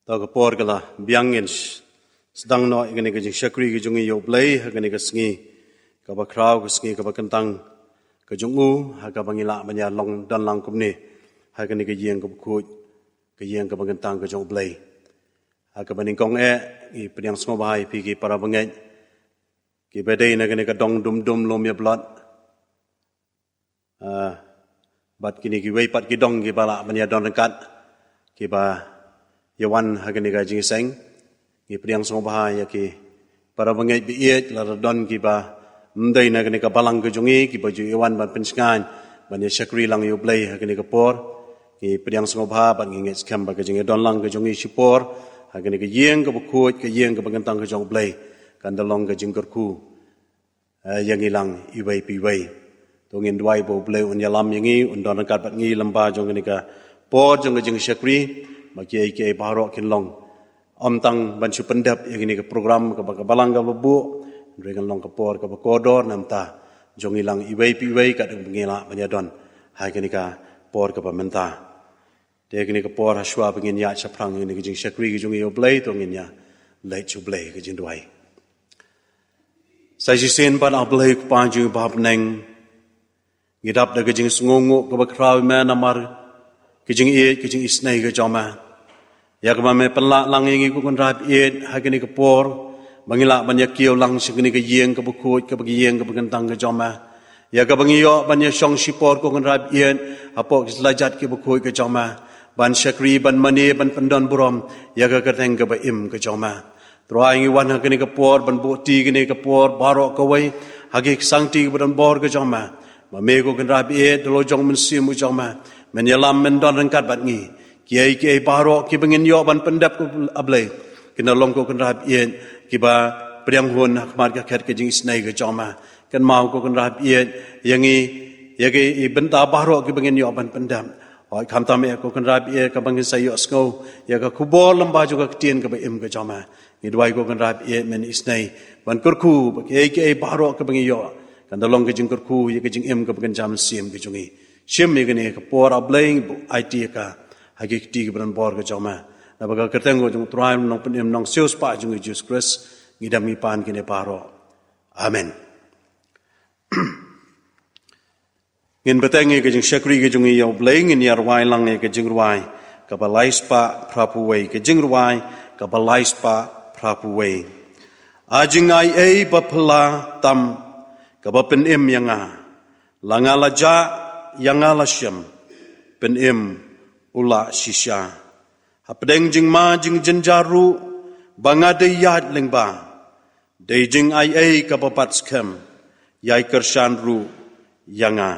tao ka por kala biangin sedang no igani ka jing syakri ka jungi yo play igani ka sngi ka ba kraw ka sngi ka ba kentang ka jungu ha ka bangila banya long dan lang kumni ha igani ka yeng ka khut ka yeng ka ba kentang ka jong play ha ka baning kong i priang smo bahai pi ki para bangai ki bedai na igani ka dong dum dum lom ya blood bat kini ki wei pat ki dong ki bala banya don kat ki ba Yawan hagani gajing seng, ki priang sobaha ya ki para bangai biiet la don ki ba mdai na gani ka balang ka jungi ki baju yawan ban penskan ban ya syakri lang yu play hagani ka por ki priang sobaha ban ngi skam ba ka jingi don lang ka jungi sipor hagani ka yeng ka bukut ka yeng ka bangantang ka jong play kan dalong ka jingkar ku yang ilang iwai piwai to ngin dwai bo play un yalam yangi un don kat bat ngi lamba jong gani ka por jong ka jing syakri Maki ke barok kinlong tang bancu pendap yang ini ke program ke balang ke bebu dengan long ke por ke kodor namta jong ilang iwei piwei kat ngela banyadon hai kini ka por ke pamenta de kini ke por haswa pengin ya chaprang ini ke jing syakri ke jong yo blai to ngin ya lai chu blai ke jing duai sai sin pan ablai ku panju bab neng ngidap de ke jing sungungu ke bakraw man amar ke jing isnai ke joma ya kemame pelak lang yang ikut kontrap iet hakini ke por bangila banyak kiau lang segini ke yeng ke bukut ke bagi yeng ke begentang ke joma ya ke bangiyo banyak syong sipor ko kontrap iet apok selajat ke bukut ke joma ban syakri ban mani ban pendon burom ya ke keteng ke baim ke joma troai wan hakini ke por ban bukti kini ke por barok ke wei hagi sangti ke badan bor ke joma mame ko kontrap iet lo jong mensim joma menyelam mendon rengkat bat ngi Kiai barok ki bengin yo ban pendap ko ablai kena long ko kan rap yen ki ba priang hon hakmar ka khat ke jing snai ke joma kan mau ko kan rap yen yangi yage benta barok ki bengin yo ban pendap oi kham tam ko kan rap ye ka bangin sayo sko ya ka kubol lamba juga ketien ke im ke joma ni dwai ko kan rap ye men isnai ban kurku kiai barok ke bengin yo kan dalong ke jing kurku ye ke jing im ke bengin jam sim ke jungi sim ye ne ke por ablai it ka hagi kiti keberan bor ke joma na baga kertengo jung trai nong penem nong sios pa jung Jesus Christ ngidam mi pan kine paro amen ngin betengi ke jung syakri ke jung yo bleng ngin yar wai lang ke jung ruai ka balais pa prapu wei ke jung ruai ka balais pa prapu wei ajing ai ba phla tam ka ba penem yanga langala ja yanga lasyam penem ula sisya hapdeng jing ma jing jenjaru bangade yad lengba de jing ai kapapat skem yai kershan ru yanga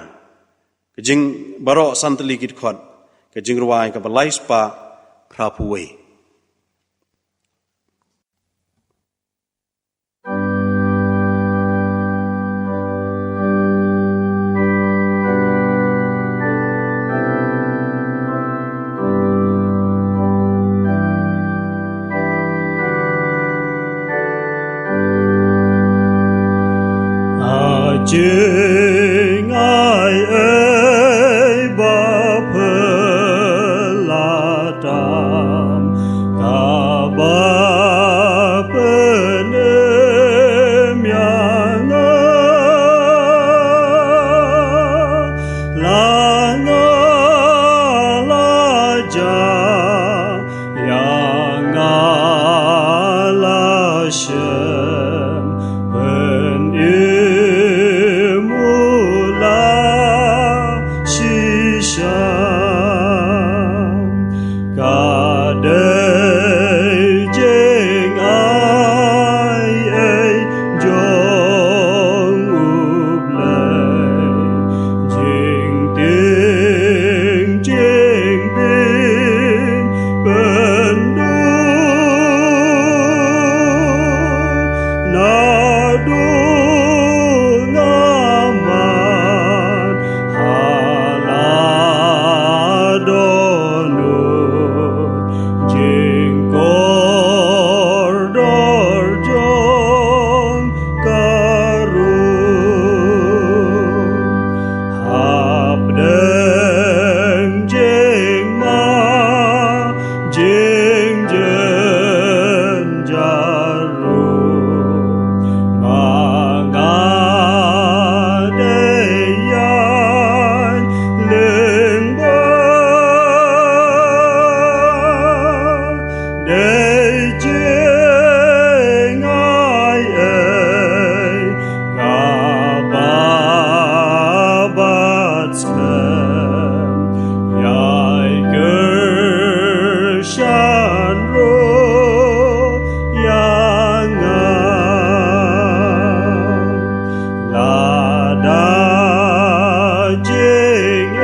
kejing barok santli kit khot kejing ruai ka balais pa prapuwe Jing ai ba pelatam ka ba penem yang langa laja yang alashem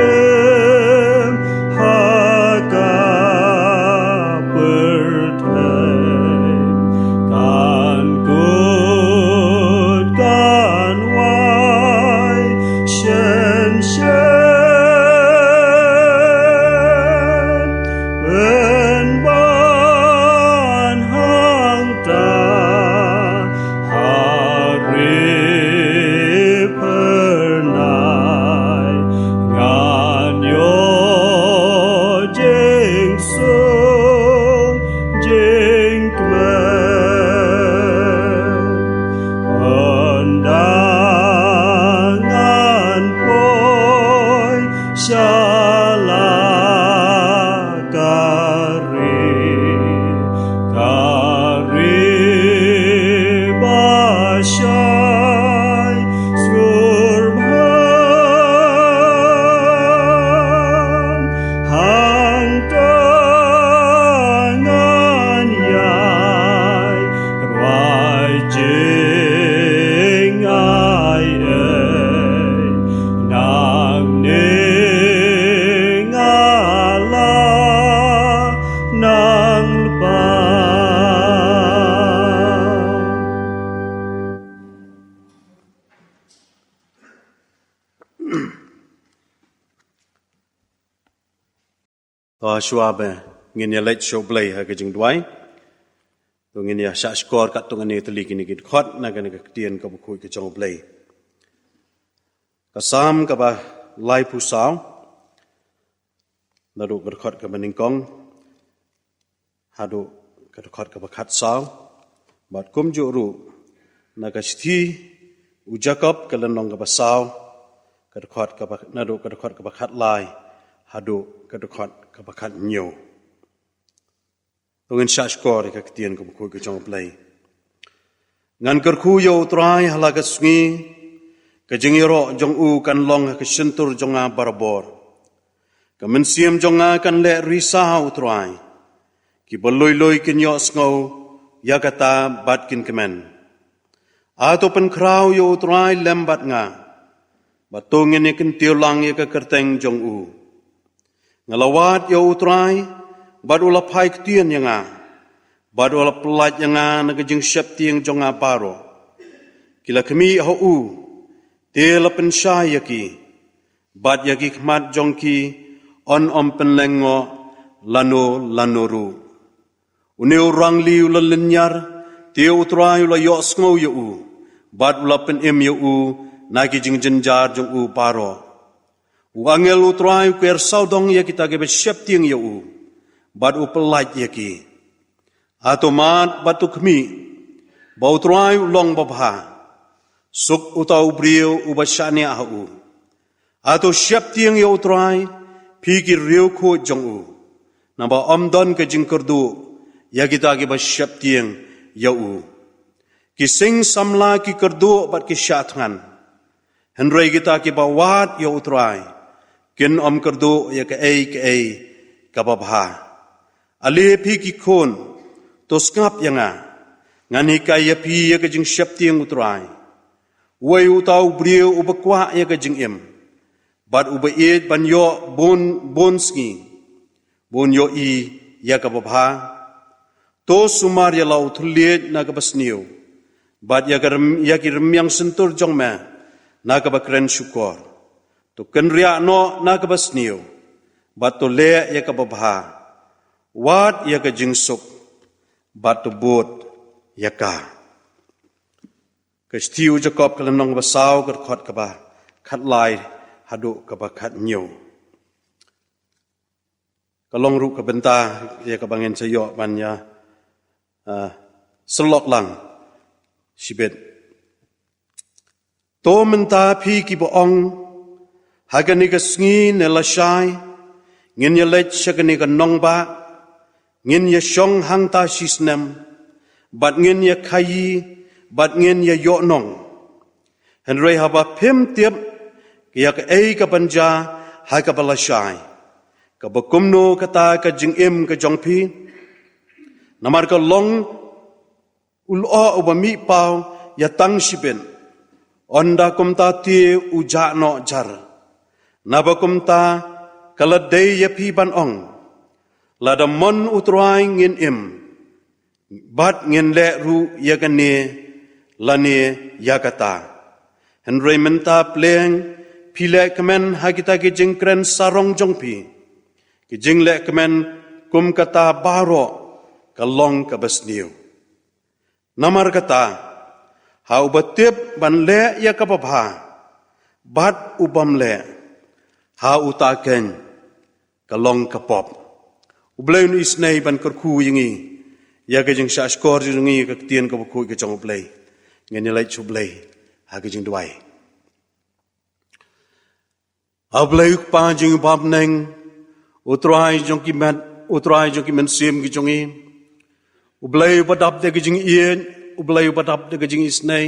em hagap berthem kan good kan wai shen wen ban hang ta hari pernai ngan yo jing sung jing kmen undangan poi shala kari basyai surban hang tangan yai rwai jing ai nang ning ala nang lepas. To shua be ngin ya let show play ha ke jing dwai to ngin ya sha score kat to ngani tli kini kit khot na kan ka tien ka bu khoi ke chong play ka sam ka ba lai pu sao na do ka khot ka baning kong ha do ka khot ka ba khat sao bat kum ju ru na ka thi u jacob ka lan long ka ba sao ka khot ka ba na do ka khot ka ba khat lai hadu kadukhat kabakhat nyo tungin sha skor ka tien ko ko ko chong play ngan kar khu yo trai hala ka sngi ka jingiro jong u kan long ka sentur jonga barbor ka mensiam jonga kan le risa u trai ki boloi loi kin yo sngo ya kata batkin kemen a to pen krau yo trai lembat nga batongin ne kin tiolang ya ka kerteng jong u ngalawat yo utrai badula pai ktien yanga badula pelat yanga nagajing syap tiang jonga paro kila kami ho u tela pensha yaki bad yaki khmat jongki on penlengo lano une orang liu lalenyar te utrai la yo sngo yo u badula pen em yo u nagi jing jenjar jong u paro Wangel utrai kuer saudong ya kita ke besyap tiang ya u. Bad u pelaj ya ki. Atomat batu kemi. Ba utrai long babha. Suk utau brio u basyani ahu. Ato syap tiang ya utrai. Pikir riu ko jong u. Namba omdon ke jingkerdu. Ya kita ke besyap tiang ya u. Kising samla ki kerdu bat ki syatngan. Henry kita ke bawat ya utrai. Kin om kerdu ya ke kababha ali phi ki khon to skap yanga ngani ka ya phi ya ke jing syap tiang utrai wai utau brio ubakwa ya ke jing em bad ubayet ban yo bon ski bon yo I ya kababha to sumar ya lau thuliet na ka basniu bad ya ki remyang sentur jongma na ka bakren syukur to kenria no na ka basniu bat to le ya ka babha wat ya ka jingsuk bat to bot ya ka stiu jacob kalam nong basau ka khot ka ba khat lai hadu ka ba khat nyo kalong ru ka benta ya ka bangen sayo ban ya selok lang sibet to menta phi ki bo ong hagani ka sngi ne la shai ngin ya lech shagani ka nong ba ngin ya shong hang ta shisnem bat ngin ya khayi bat ngin ya yo nong henry haba phim tiep ya ka ka banja ha ka bala shai ka bakumno ka ta ka jing em ka jong phi namar ka long ulo ubami pau ya tang shiben onda kumta ti uja no jar nabakum ta kaladei yapi ban ong ladamon utrai ngin im bat ngin le ru yakane lane yakata Henry menta pleng pile kemen hakita ki jingkren sarong jongpi ki jingle kemen kum kata baro kalong kabasniu namar kata hau batip ban le yakapabha bat ubam le hau utaken kalong kapop ublay nu isnay ban karku yingi yaga jing sa skor yingi kaktien kabaku ka jong ublay nganilay chublay haga jing duway ublay pa jing bab neng utray jong ki men sim ki jongi ublay badap de jing ien ublay badap de jing isnay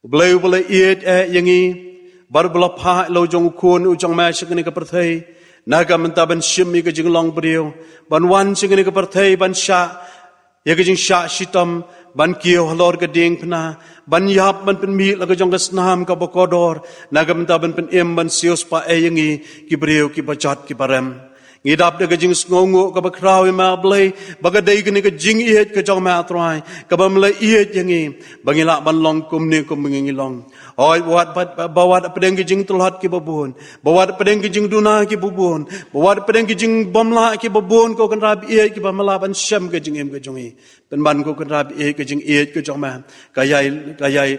ublay iet yingi barbala pha lo jong kun u jong ma shikni ka perthai naga menta ban shimi ka jing long brio ban wan chingni ka perthai ban sha ya ka jing sha shitam ban kiyo halor ka ding pna ban yap ban pen mi la ka jong ka snam ka bokodor naga menta ban pen em ban sios pa yangi ki brio ki bachat ki parem ngidap de ka jing sngongo ka bakraw ma blai bagadai ka ni ka jing iet ka jong ma trai ka bam la iet yangi bangila ban long kum ni kum ngi long oi bawat pedeng ki jing tulhat ki babun bawat pedeng ki jing duna ki babun bawat pedeng ki jing bomla ki babun ko kan rab iet ki bamala ban sham ka jing em ka jongi pen ban ko kan rab iet ka jing iet ka jong ma kayai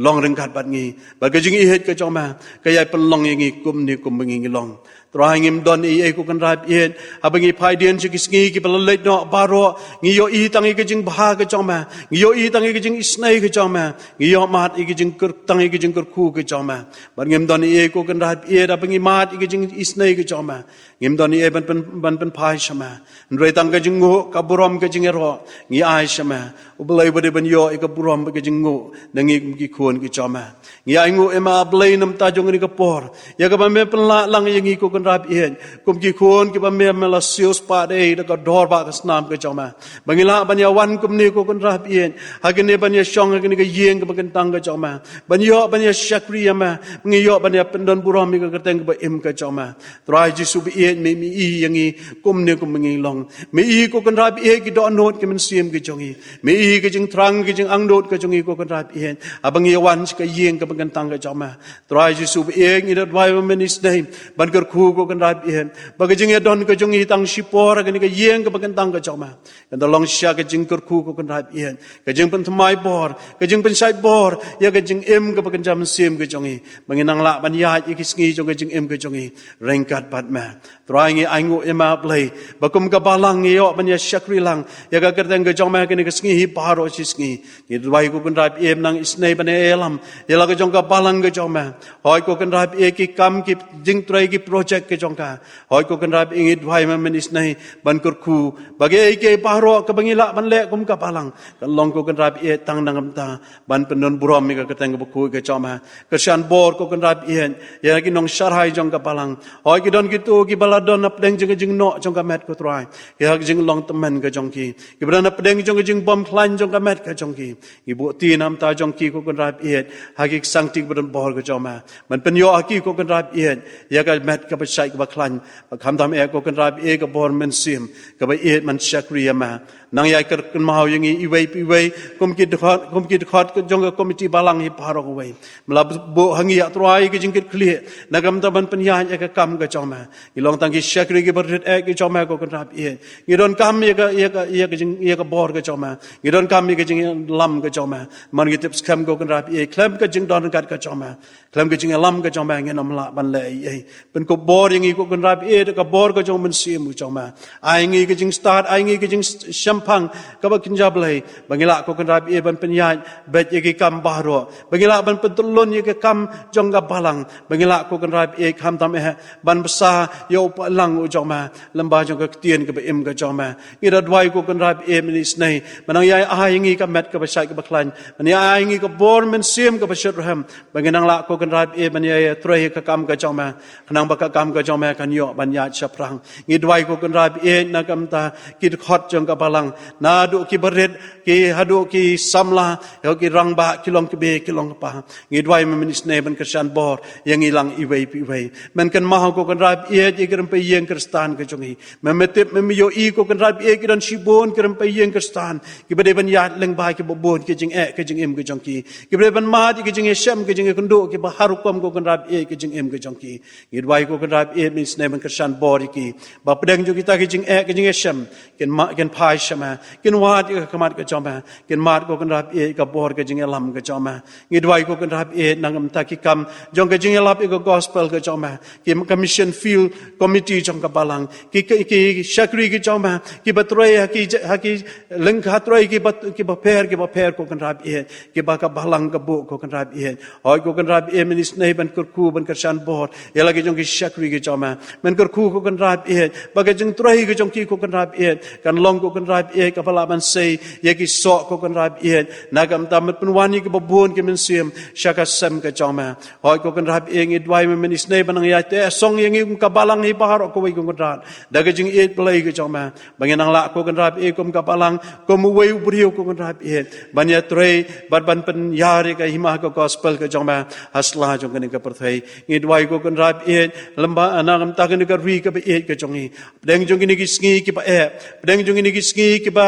long ring khat bat ngi ba ka jing iet ka jong ma kayai pen long yangi kum ni kum ngi long Trying don ko kan rap yen abangi phaidien chi kisngi ki balalai no baro ngi yo I tangi ki jing bha ka choma ngi yo I tangi ki jing isnai ka choma ngi yo mat ki jing kur tangi ki jing kur khu ka choma ban ngem don ko kan rap yen abangi mat ki jing isnai ka choma ngem don ban phai shama nrei tang ka jing ngo ka burom ka jing ro ngi ai shama ublai bade ban yo ka burom ka jing ngo nangi ki khon ki choma ngi ai ngo ema blai nam ta jong ni ka por ya ka ba me pla lang yangi ko rap ien kum ki khon ki ba me mela sios pa de da ka dor ba ka snam ka chama bangila banya wan kum ni ko kun rap ien hagene banya shong hagene ka yeng ka bakan tang ka chama banya shakriya ma ngi yo banya pendon buram mi ka teng ba im ka chama trai ji su bi ien me mi I yangi kum ni kum ngi long me I ko kun rap ien ki do not ki men sim ki chongi me I ki jing trang ki jing ang dot ka chongi ko kun rap ien abangi wan ka yeng ka bakan tang ka chama trai ji su bi ien I that why men is name ban kar khu ko kan rap ien bagajing don ka jong I tang shipor ka ni ka yeng ka bagan tang ka choma kan da long sha ka jing kur khu ko kan rap ien ka jing pen thmai bor ka jing pen sai bor ya ka jing em ka bagan jam sim ka jong I banginang la ban ya I kisngi jong ka jing em ka jong I rengkat bat ma trying I ngo ema play bakum ka balang yo ban ya shakri lang ya ka kerteng ka jong ma ka ni ka sngi hi paro chisngi ni dwai ko kan rap em nang isnei ban elam ya la ka jong ka balang ka jong ma hoi ko kan rap e ki kam ki jing trai ki project ke jongka hoi ko kan rap ingit bhai ma men isnai ban kur khu bage ke pahro ka bangila ban le kum ka palang kan long ko kan rap e tang nangam ta ban penon burom mi ka kateng ba khu ke chama ka shan bor ko kan rap ien ya ki nong sharhai jong ka palang hoi ki don ki tu ki baladon ap deng jing no jong ka met ko trai ya jing long temen ka jong ki bran ap deng jing bom klan jong ka met ka jong ki ibu ti nam ta jong ki ko kan rap e hagik sangtik bran bor ka chama man pen yo aki ko kan rap e ya ka met ka sai ka klanคำทำก็กันรับก็บอลมันเสียมก็ไปมันชักเรียมานางยายก็มาเอาอย่างนี้อีเวยกุมกิดคอดก็จงก็คอมมิตี้บาลังฮิพารอกเวยมาลับบุหังยาตรายก็จึงกิดเคลียนักกรรมตะบันปัญญาก็กรรมก็จอมาอีลองตั้งกิชักเรียก็บริสุทธิ์ก็จอมาก็กันรับอีโดนกรรมก็จึงก็บอลก็จอมาอีโดนกรรมก็จึงลำก็จอมามันก็ติดสคัมก็กันรับเคลมก็จึงโดนกัดก็จอมาเคลมก็จึงลำก็จอมาเงี้ยน้ำละบันเลยเป็นก็บอลอย่างนี้ก็กันรับก็บอลก็จงมันเสียมุจอมาไอ้งี้ก็จึงสตาร์ทไอ้งี้ก็จึงชัมพังก็บักกินจับเลยบางทีละก็กันรับบันเป็นยาเบ็ดยังกำบาร์โรบางทีละบันเป็นตุลนยังกำจงกับบาลังบางทีละก็กันรับคำทำบันภาษาโยปลังอุจอมาลำบากจงกับเตียนกับเอ็มกับจอมาอีรัดไว้ก็กันรับมันอิสเนย์มันยังไอ้งี้กับเม็ดกับใช้กับบักลันมันยังไอ้งี้กับบอลมันเสียมกับเชิดรำบางทีนั่งละก็กันรับมันยังตรายกับกำกับจอมาขณะบักกำ ก็จอมแม่กันยอบัญญาชับรังงิดไว้ก็กันราบเอนักำตากิดขอดจงกับพลังนาดูกิบริดกิฮัดูกิสัมลาเฮกิรังบะกิลองกิเบกิลองปะงิดไว้มันนิสเนมันกระชันบอร์ยังอีหลังอีเวปีเวมันกันมาก็กันราบเออีกันไปเยียงคริสตานก็จงอีมันไม่ติดมันไม่โยอีก็กันราบเอกันชิบอนกันไปเยียงคริสตานกิบได้บัญญาเล็งบายกิบบอนกิจิงกิจิงเอ็มกิจงกีกิบได้บัญมาที่กิจิงเชมกิจิงคนดูกิบฮารุกมก็กันราบเอกิจิงเอ็มกิจงกีงิดไว้ก็กันราบเอมิสเนมันกระชันบอร์กีบับเด้งจุกิตากิจิงกิจิงเชมกันพายชมากันวาดก็ขมัดก็จอมมากันมาดก็กันรับเอกับบอร์ก็จิงลำก็จอมมางิดไว้ก็กันรับเอนางตากิกรรมจงก็จิงรับเอก็กอสเปลก็จอมมากิมมิชชั่นฟิลคอมมิตี้จงกับบาลังกิชักรีก็จอมมากิบัตรยกิลิงคัตรยกิบเพร์ก็กันรับเอกิบักบาลังกับบุก็กันรับเอหอยก็กันรับเอมินิสเนบันกรคูบันกระชันบอร์เอลกิจงกิชักรีก็จอมมามันกรคูก็กันรับเอบากจิงตรยก็จงกิก็กันรับเอกันลองก็กันรับเอกับพลามันเซยกิสอก็กันรับเอนักำตามันเป็นวันนี้ก็บบวนก็มันเสียมชักเซมก็จอมมาหอยก็กันรับเองิดไว้มันมินิสเนบันงยาแต่ส่งยังงี้กับบาลังให้บาร์ก็ไว้ก็กันรับดักจิงเอเปลย์ก็จอมมาบางอย่างนั่งละก็กันรับเอก็กับบาลังก็มือไว้อุบริโอก็กันรับเอบางอย่างตรยบันเป็นยาริกหิมาก็กอสเปลก็จอมมาฮัสลาจงกันกับประเทศงิดไว้ก็กันรับเอลำบากนักำตากันกับรีกับเอก็จงอีเด้งจงกินกิสกีกิบเอเด้งจงกินกิสกีกิบ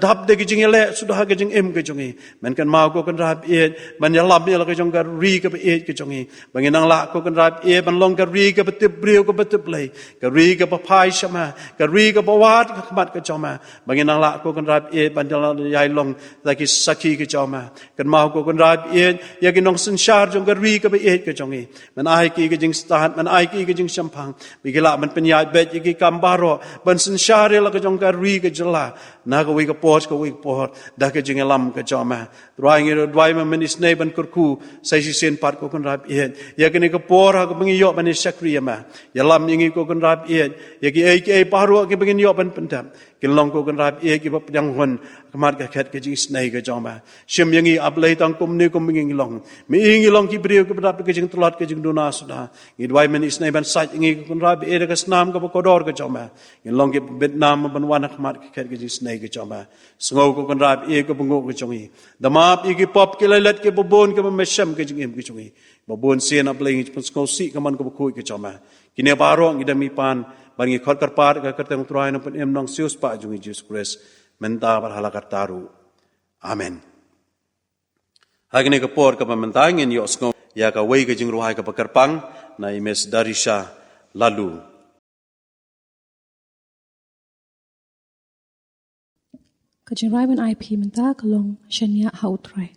ดับเด็กจิงเล่สุดท้ายก็จิงเอ็มก็จงอีมันกันมาก็กันรับเอมันยาลับเนี่ยเราก็จงกันรีกับเอก็จงอีบางอย่างนั่งละก็กันรับเอมันลงกันรีกับติบเรียวกับติบเลยกันรีกับพายชมากันรีกับวาดกับขมัดก็จอมาบางอย่างนั่งละก็กันรับเอมันจะยายลงแต่กิสักขีก็จอมากันมาก็กันรับเออยากกินน้องสัญชาติจงกันรีกับเอก็จงอีมันไอกีก็จิงสตาร์มันไอกีก็จิงชัมพังบิกละมันเป็นยาเบ็ดยากิกัมบารอบันสัญชาติเราก็จงกันรีก็จลานาก็วิกปอดก็วิกปอดดักจิงลำก็จอมาดวายงี้ดวายมันมิสเนบันกรคูใส่เส้นปัดก็คนรับเอ็ดอยากกินก็ปอดก็บังยอบันสักรีมาอย่าลำยังงี้ก็คนรับเอ็ดอยากกินไอ้ปารัวก็บังยอบันเป็นดำกินลองก็คนรับเอ็ดกิบยังหันขมาดก็แค่ก็จิงสเนก็จอมาเชื่อมยังงี้อับเลยตั้งกุมนี่กุมยังงี้ลองมีงี้ลองกิบเรียวก็รับก็จิงตลอดก็จิงดูนาสุดางี้ดวายมันมิสเนบันใส่ยังงี้ก็คนรับเอ็ดก็สนามก็กอดอร์ก็จอมางี้ลองกิบเวียดนามบันวันขมาดก็แค่ก็จิงสเนก็จอมาสงบก็กันรับเอก็บงก็จงอีดมาบอีกปอบกิเลสก็บบนก็มันไม่ช้ำก็จงเอ็มก็จงอีบบนเสียนับเลยมันสงบสิก็มันก็บคุยก็จอมากินเนบารองอีดมีปานบางทีขอดกระปาดก็กระเตงตรายนับเป็นเอ็มน้องซิวสปะจงอียิสคริสมันตาบรรลักตารูอาเมนหากเนก็ปอดกับมันตายเงินยอสงบอยากเอาไว้ก็จงรู้ให้กับปกระปังในเมสดาริชาลาลู Kajing ban IP menta kalong shania hautrai.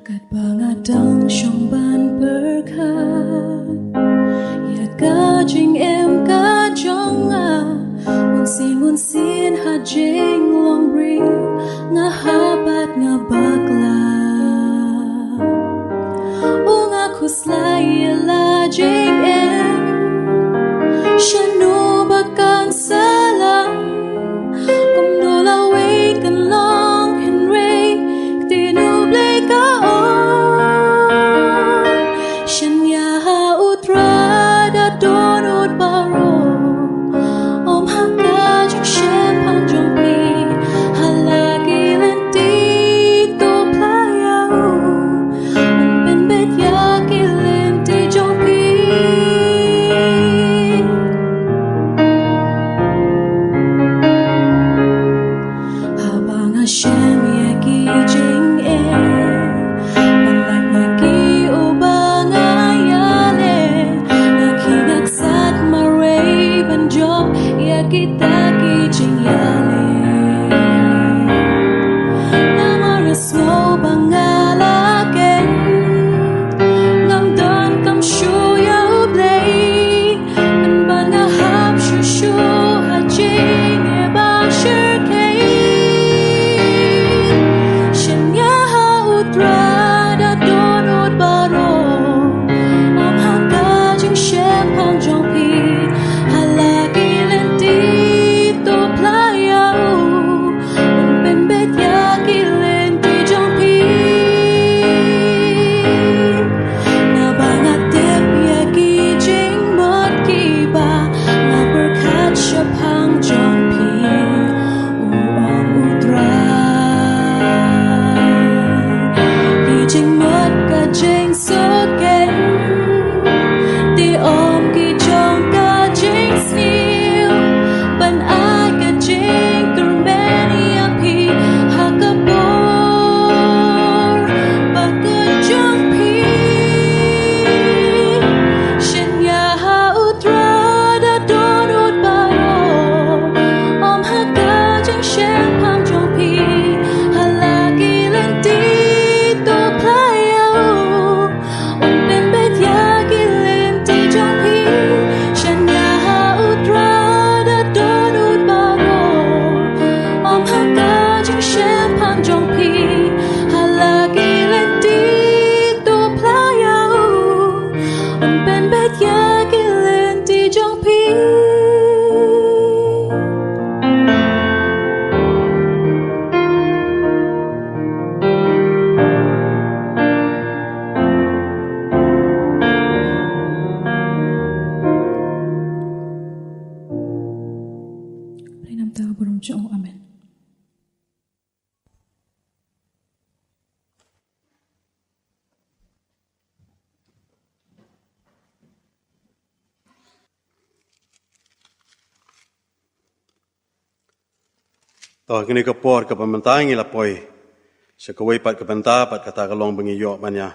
Kat bangadang syong ban berkat ya kajing em kajong mun sin hajing long ring nga habat nga bakla unga kuslay la jing em shanu bakan salam kum dola we kan long hin ray tinu blay ka ต่อกันนี้ก็ปอดกับมันตายงี้ละปอยสกวยปัดกับมันตาปัดกตากลองบังยอบัญญา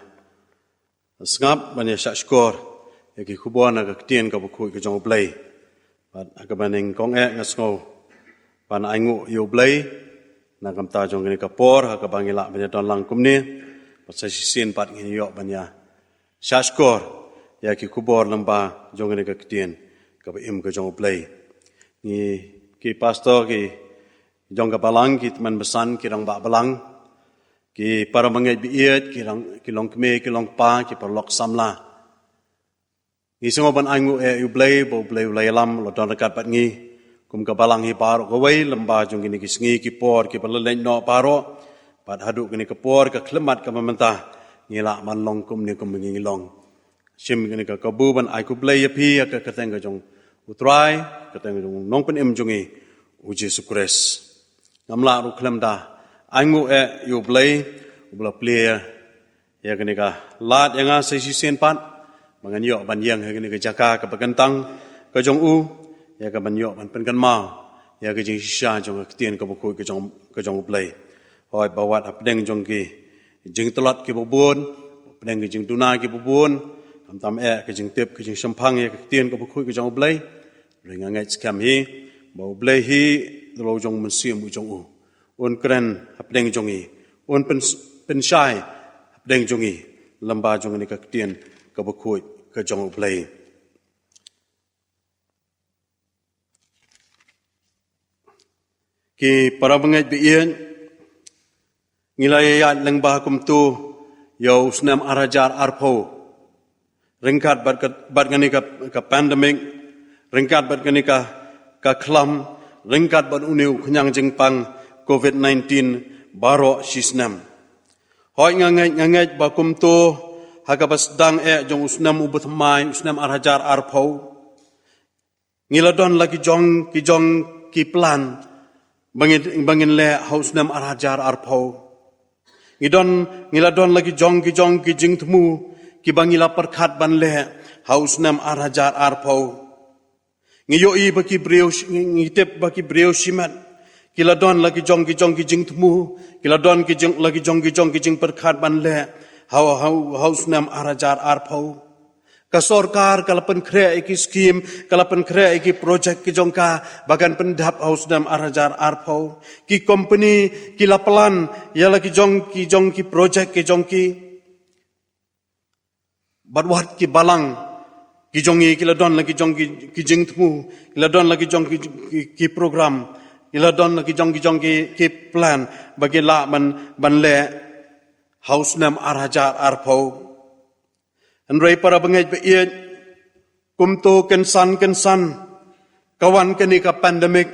สงับบัญญาชักกอร์ยากิคุบวานักเตียนกับคุยกับจงเปลย์ปัดกับบันเองกองงัสโง่ปันไองูอยู่เปลย์นักกำตาจงกันนี้กับปอดกับบังยิละบัญญาตอนหลังกุมนี้ปัดใช้เสียนปัดงี้ยอบัญญาชักกอร์ยากิคุบวาลำบาจงกันนี้กับเตียนกับอิมกับจงเปลย์นี่กีพาสตอร์กีจงกับบัลังกีมันbesanกีรังบะบัลังกีpara mengai biatกีลองเมกีลองปากีปลอกซัมลากีสงบบันอังอุอยู่เบลย์บ่เบลย์ไลลัมลดอนระกัดปัดงี้กุมกับบัลังฮีปารอกไว้ลำบาจงกินกีสงีกีปอดกีปลเล่นนอปารอปัดหาดุกินกีปอดกับเคลมัดกับมันตางี้ละมันลองกุมนี่กุมงี้ลองชิมกินกับบูบันไอกุเบลย์พี่กับกระเตงกับจงอุตรายกระเตงกับจงน้องเป็นจงงี้อุจิสุคริสงำลารุเคลมดาอังงูอยู่เปลย์อุบลเปลียยากันนี่ก็ลาดยังไงใส่ซีเซียนปัดบางอันยอบันยังให้กันนี่ก็จักากับปกันตังก็จงอูยากับบันยอบันเป็นกันมายาก็จงชิชาจงเตียนกับบุคุยก็จงเปลย์หอยประวัติอับเด้งจงกีจึงตลอดกีบบุญเด้งก็จึงตุนากีบบุญทำก็จึงเตียบก็จึงชัมพังยาก็เตียนกับบุคุยก็จงเปลย์เรื่องง่ายสแกมฮีบ่เปลย์ฮีเราจงมันเสียมุจงอูอุนเกรนหับเด้งจงอีอุนเป็นชายหับเด้งจงอีลำบากจงนี่ก็เตียนกับบุคุยก็จงอุเปลย์กีpara mengai bian ngilayat lembah kumtu yau snam arajar arpo ringkat bat ngani ka pandemic ringkat bat ngani ka klam ringkat bat uniu kenyang jengpang COVID-19 baro sisnam hoi ngangai bakum tu hakabas dang jong usnam ubut mai usnam arajar arpo ngiladon lagi jong ki plan bangin le hausnam arajar arpo ngiladon lagi jong ki jing temu ki bangila perkhat ban le hausnam arajar arpo ngiyoi baki breu ngitep baki breu simat kiladon lagi jong ki jing temu kiladon lagi jong ki jing perkhat ban le hausnam arajar arpo ka sorkar kalapan kre iki skim kalapan kre iki project ki jongka bagan pendap hausnam arajar arpo ki company ki lapelan ya lagi jong ki project ki jongki badwat ki balang ki jongi kiladon lagi jong ki jing temu kiladon lagi jong ki program kiladon lagi jong ki plan bagi la ban le hausnam arajar arpo Andrei para bengai beiat kumto kensan kawan kini ka pandemic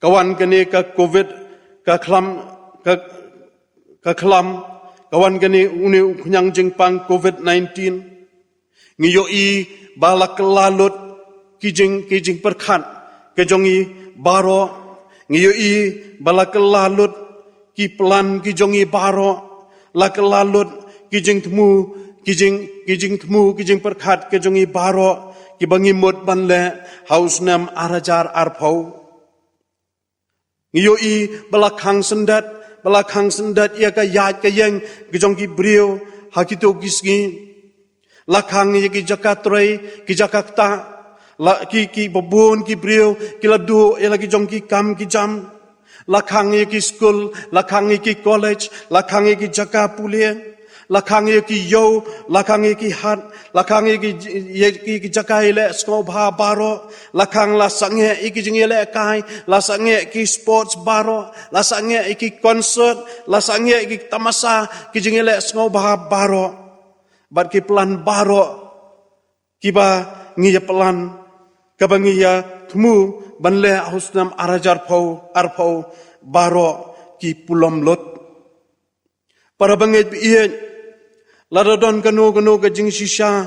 kawan kini ka covid ka klam kawan kini uni kunyang jengpang COVID-19 ngiyoi balak lalut kijing perkhat kejongi baro ngiyoi balak lalut ki plan kijongi baro lak lalut kijing temu kijing perkhat kejongi baro ki bangi mot ban le hausnam arajar arpo ngiyoi balakang sendat ia ka yat ka yang kijong ki brio hakito kisgi lakang ye ki jakatrei ki jakakta la ki babon ki brio ki ladu ia lagi jong ki kam ki jam lakang ye ki school lakang ye ki college lakang ye ki jakapulia lakang ye ki yo lakang ye ki hat lakang ye ki jakai le sko bha baro lakang la sange ki jingi le kai la sange ki sports baro la sange ki concert la sange ki tamasa ki jingi le sko bha baro bat ki plan baro ki ba ngi plan ka bangi ya tmu ban le hausnam arajar arpo baro ki pulom lot para banget biye Ladadon kanu ke jing shisha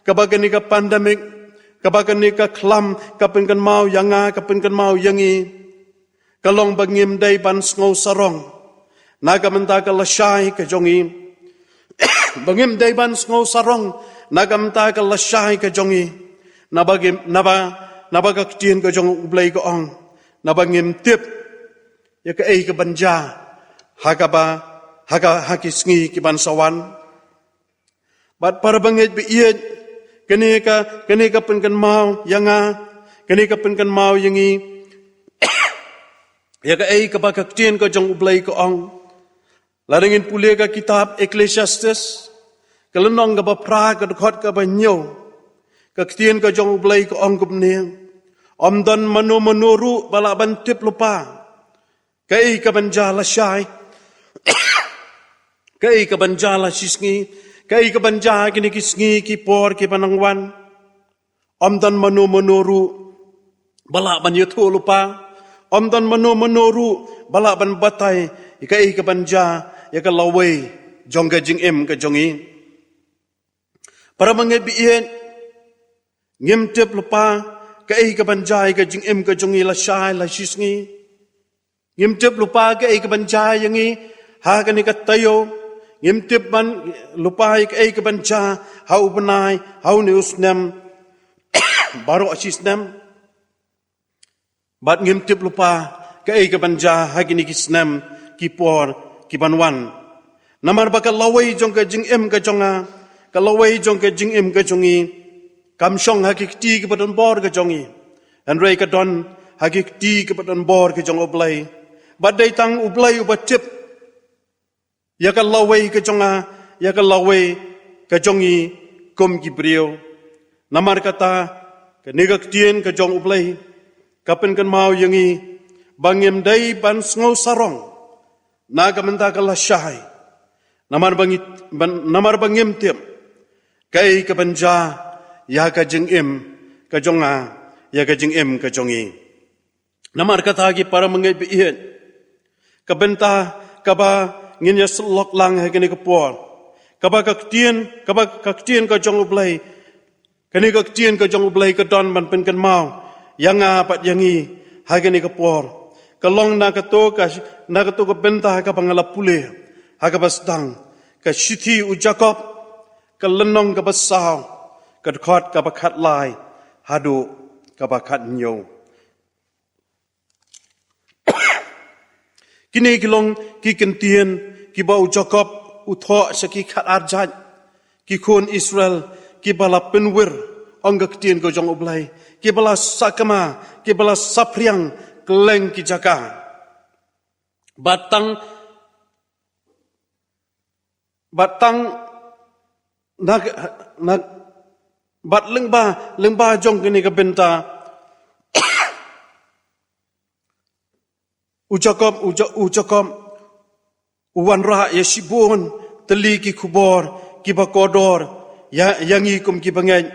kabagani ka pandemic kabagani ka klam kapin kan mau yanga kapin kan mau yangi kalong bangim dai ban sngo sarong naga menta ka lashai ka jongi bangim dai ban sngo sarong naga menta ka lashai ka jongi naba ka tien ka jong ublai ka ong nabangim tip ya ka ei ka banja hakis ngi ki ban sawan bat para banget bi iet kene ka pen kan mau yanga kene ka pen kan mau yangi ya ka ei ka ba ka tien ka jong ublai ka ong ladengin pule ka kitab Ecclesiastes kalenong ka ba pra ka khot ka ba nyo ka tien ka jong ublai ka ong kup ne Omdan menuru bala bantip lupa. Kai ka banjala syai. Kai ka banjala sisngi. Kai ka banjala kini kisngi ki por ki panangwan. Omdan menuru bala ban yutu lupa. Omdan menuru bala ban batai. Kai ka banja ya ka lawai jong ka jing em ka jongi. Para mangebiin ngim tip lupa. Kai ka banjai ka jing em ka jongi la shai la shisngi ngim tip lupa kai ka banjai yangi ha ka ni ka tayo ngim tip ban lupa kai ka banja hau banai hau ni usnam baro asisnam bat ngim tip lupa kai ka banja ha ki ni kisnam ki por ki banwan namar ba ka lawai jong ka jing em ka jonga ka lawai jong ka jing em ka jongi Kam song hakikti ke badan bor ke jongi. And rei ke don hakikti ke badan bor ke jong ublai. Badai tang ublai ubatip. Ya ka lawai ke jonga. Ya ka lawai ke jongi kum ki brio. Namar kata ke negak tien ke jong ublai. Kapen kan mau yangi. Bangim dai ban ngau sarong. Naga menta ka lasyai. Namar bangim tim. Kai ke banja. Ya ka jing im ka jonga ya ka jing im ka jongi namar kata gi para mengai biin ka benta ka ba ngin ya slok lang ha kini ka por ka ba ka tien ka jong ublai kini ka tien ka jong ublai ka don ban pen kan mau yanga pat yangi ha kini ka por ka long na ka to ka benta ka pangala pule ha ka basdang ka shithi u jacob ka lenong ka basau Kadkot kabakat lai, hadu kabakat nyo. Kini kilong kikentien, kibau Jacob, utho sa kikat arjat, kikun Israel, kibala penwir, onggak tien ko jong ublay, kibala sakama, kibala sapriang, keleng kijaka. Batang, Bat lengba jong kini ke benta. Ujakom, uwan ra ya sibon, teli ki kubor, ki bakodor, yangi kum ki bangai.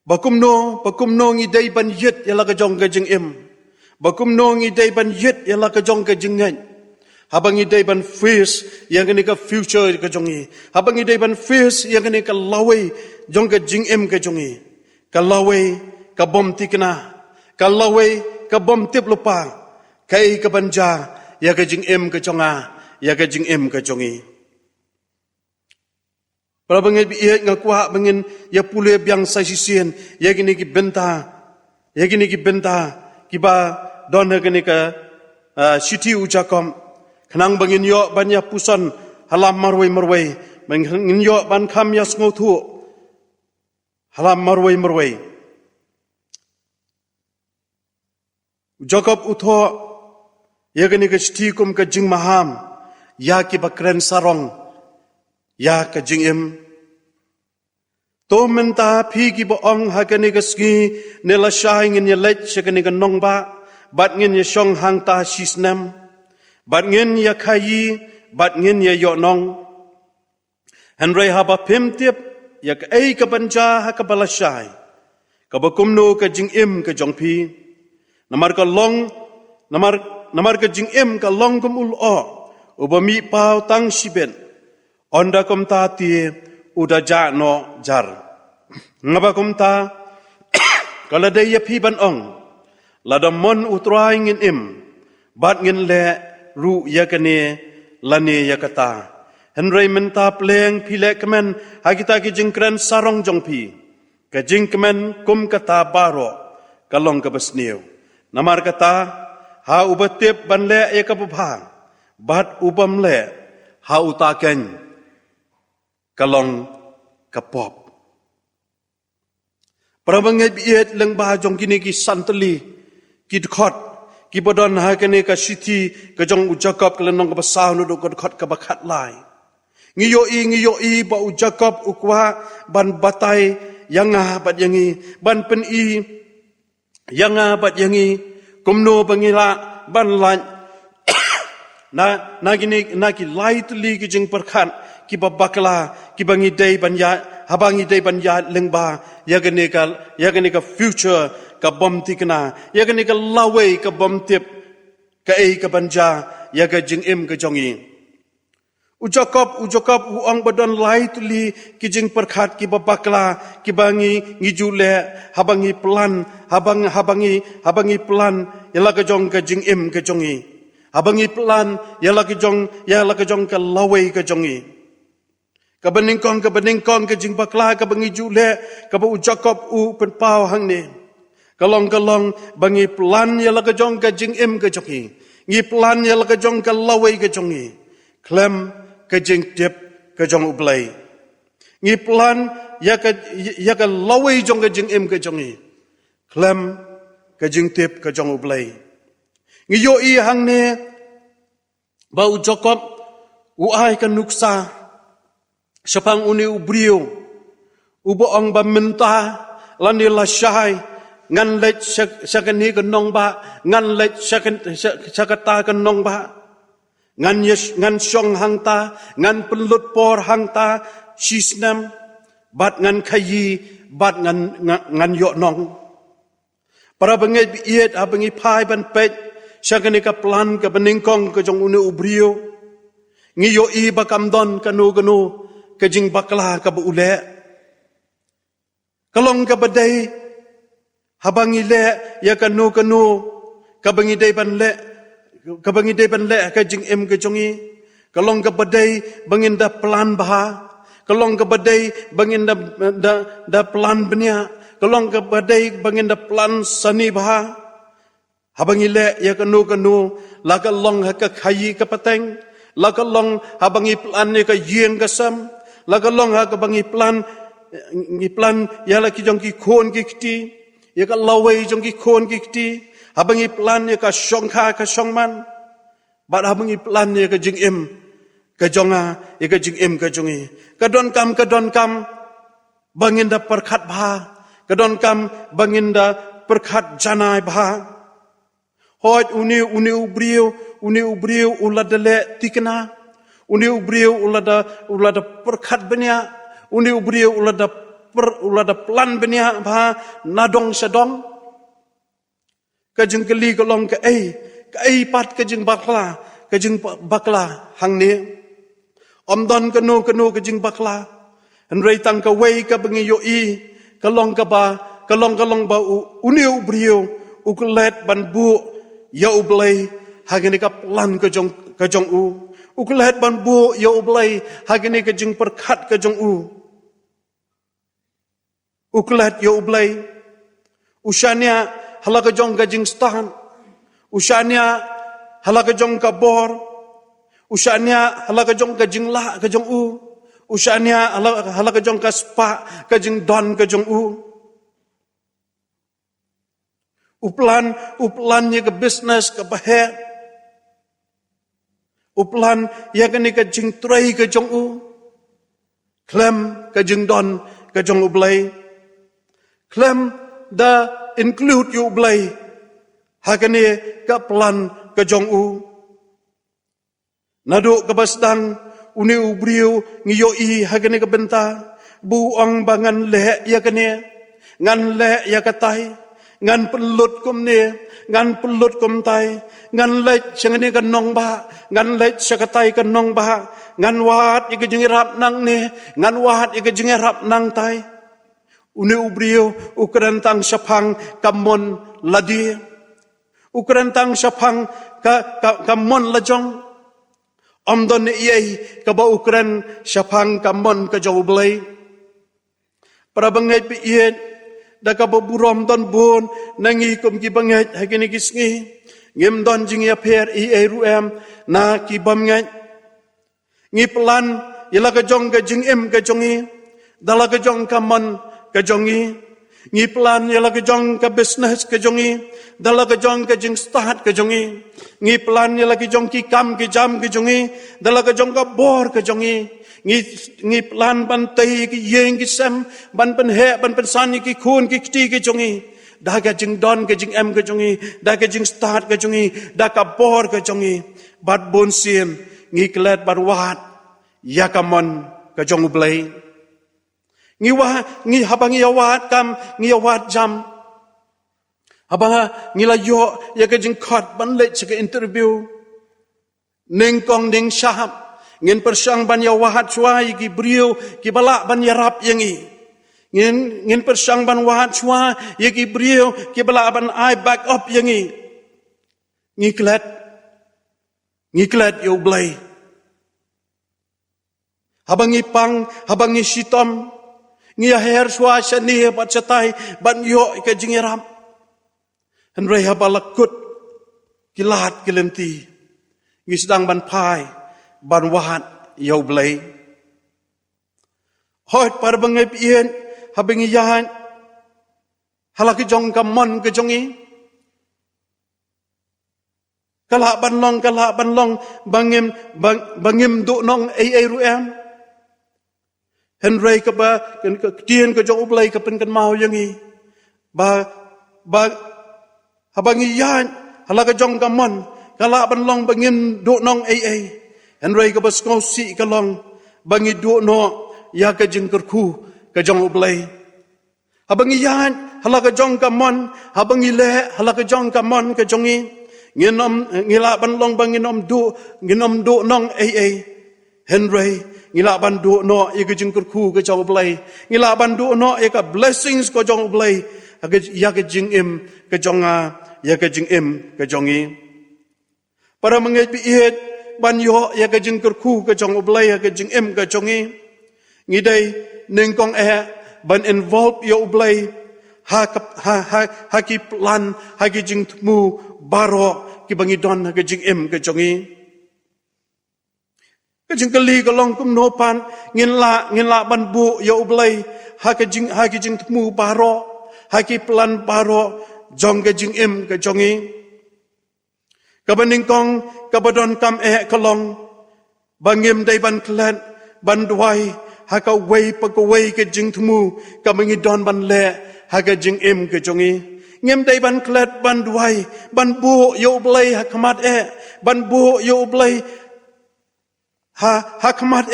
Bakumno ngi day ban yet yala ka jong ka jing im. Bakumno ngi day ban yet yala ka jong ka jing ngai. Habang ngi day ban face yang kini ka future ka jongi. Habang ngi day ban face yang kini ka laway jong ka jing im ka jongi. Ka laway ka bom tikna. Ka laway ka bom tip lupa. Kai ka banja ya ka jing im ka jonga. Ya ka jing im ka jongi. Para bangit biit nga kuha bangin ya pule biang sa sisien ya kini ki benta. Ya kini ki benta kiba don ha kini ka siti ujakom. Kenang bangin yo ban ya pusan halam marway bangin yo ban kam ya sngotu halam marway Jacob utho ya gani ka stikum ka jing maham ya ki bakren sarong ya ka jing im to menta phi ki boong ha gani ka ski nela shahing in ya let shagani ka nong ba bat ngin ya shong hang ta shisnam Bat ngin ya kayi, bat ngin ya yonong. Henry haba pimtip, ya ka ay ka banja ha ka balasay. Kabakumno ka jing im ka jongpi. Namar ka jing im ka long kum ulo. Ubami pao tang shiben. Onda kum ta ti uda ja no jar. Ngaba kum ta kaladay ya pi ban ong. Ladamon utray ngin im. Bat ngin le ru yakane lane yakata Henry menta pleng pilek kemen hakita ki jingkran sarong jongpi ka jingkemen kum kata baro kalong ka besneu namar kata ha ubatip ban le ya kapapang bat upam le ha utaken kalong kapop prabangai biet leng ba jong kini ki santali ki khot ki bodon ha kene ka sithi ka jong ujakap kalenong ka basah nu do khot ka bakhat lai ngiyo i ba ujakap ukwa ban batai yanga bat yangi ban pen i yanga bat yangi kumno bangila ban lan na ki lai tli ki jing perkhat ki babakla ki bangi dei banya habangi dei banya lengba yagane ka future ka bom tikna yagane ka lawe ka bom tip ka ka banja yaga jing im ka jongi ujakop uang badon lai tuli ki jing perkhat ki babakla ki bangi ngijule habangi plan yala ka jong ka jing im ka jongi habangi plan yala ka jong ka lawe ka jongi ka beningkong ka jing bakla ka bangi jule ka ba ujakop u pen pau hang ne kalong bangi plan yala ka jong ka jing im ka jongi ngi plan yala ka jong ka lawe ka jongi klem ka jing tip ka jong ublai ngi plan ya ka lawe jong ka jing im ka jongi klem ka jing tip ka jong ublai ngi yo i hang ne ba ujakop u ai ka nuksa sapang uni ubrio ubo ong ba menta lani la shai ngan lech sakani ka nong ba ngan lech sakata ka nong ba ngan song hang ta ngan pelut por hang ta sisnam bat ngan khayi bat ngan yo nong para bangai biet abangi phai ban pet sakani ka plan ka beningkong ka jong uni ubrio ngi yo i bakam don kanu ka jing bakla ka bu ule kalong ka badai habangi le ya kanu ka bangi dei ban le ka jing em ka jongi kalong ka badai bangin da plan bah kalong ka badai bangin da plan benya kalong ka badai bangin da plan sani bah habangi le ya kanu la ka long ha ka khayi ka pateng la ka long habangi plan ne ka yeng ka sam la ka long ha ka bangi plan ya la ki jong ki khon ki kti ya ka lawe jong ki khon ki kti habangi plan ya ka shong kha ka shong man ba habangi plan ya ka jing im ka jonga ya ka jing im ka jongi ka don kam bangin da perkhat bha ka don kam bangin da perkhat janai bha hoj uni ubriu uladale tikna uni ubriu ulada perkhat benya uni ubriu ulada plan benya bha nadong sadong ka jing kali kolong ka ai pat ka jing bakla hang ni omdon kanu ka jing bakla henrei tang ka wei ka bengi yo i kalong ba uni ubriu uklet ban bu ya ublai hagani ka plan ka jong u uklet ban bu ya ublai hagani ka jing perkhat ka jong u uklet ya ublai usania halaka jong ka jing stan usania halaka jong ka bor usania halaka jong ka jing la ka jong u usania halaka jong ka spa ka jing don ka jong u uplan ye ka business ka bahe uplan ye ka ni ka jing trai ka jong u klem ka jing don ka jong u blai klem da include you blai hakane ka plan ka jong u nadu ka basdang uni ubriu ngiyo i hakane ka benta bu ong bangan le ya kane ngan le ya katai ngan pelut kum ne ngan pelut kum tai ngan le changane ka nong ba ngan le chakatai ka nong ba ngan wat ik jing rap nang ne ngan wat ik jing rap nang tai uni ubriu ukran tang sapang kamon ladi ukran tang sapang kamon lajong omdon ye ka ba ukran sapang kamon ka jawblai para bangai pi ye da ka ba burom don bon nangi kum ki bangai hagini kisngi ngim don jing ya per e ruem na ki bam ngai ngi plan yala ka jong ka jing em ka jongi dala ka jong ka man ka jongi ngi plan yala ka jong ka business ka jongi dala ka jong ka jing start ka jongi ngi plan yala ka jong ki kam ki jam ka jongi dala ka jong ka bor ka jongi ngi plan ban tei ki yeng ki sem ban pen he ban pen san ki khun ki ti ki jongi da ka jing don ka jing em ka jongi da ka jing start ka jongi da ka bor ka jongi bat bon siem ngi klet bat wat yakamon ka jong blai ngi wa ngi habang yawat kam ngi yawat jam habanga ngi la yo ya ka jing khot ban le che ka interview ning kong ding shahab ngin persang ban yawat chwa ki brio ki bala ban yarap yangi ngin persang ban wat chwa ki brio ki bala ban I back up yangi ngi klet yo blai habangi pang habangi shitom ngi her chwa shani bat chatai ban yo ka jingiram han rei habalakut kilat kilenti ngi sedang ban pai ban wahat yo blai hot par bangai pien habangi yahan halaki jong kamon ke jongi kala ban long bangim du nong ai ruem Henry ka ba tien ka jong ublay ka pen kan mau yangi ba habangi yan hala ka jong ka mon kala ban long bangim do nong ai Henry ka ba sko si ka long bangi do no ya ka jing kerku ka jong ublay habangi yan hala ka jong ka mon habangi le hala ka jong ka mon ka jongi ngila ban long banginom do nong ai Henry ngila ban do no ye ka jing kerku ka jong ublay ngila ban do no ye ka blessings ka jong ublay ya ka jing im ka jonga ya ka jing im ka jongi para mangai bi it ban yo ya ka jing kerku ka jong ublay ya ka jing im ka jongi ngidai ning kong ban involve yo ublay ha ki plan ha ki jing mu baro ki bangi don ha ka jing im ka jongi ka jing kali ka long kum no pan ngin la ban bu yo ublay ha ki jing mu baro ha ki plan baro jong ka jing im ka jongi ka baning kong ka badon kam ka long bangim dai ban klan ban duai ha ka wei pa ka wei ka jing mu ka bangi don ban le ha ka jing im ka jongi ngem dai ban klat ban duai ban bu yo ublay ha kamat ban bu yo ublay ha kamat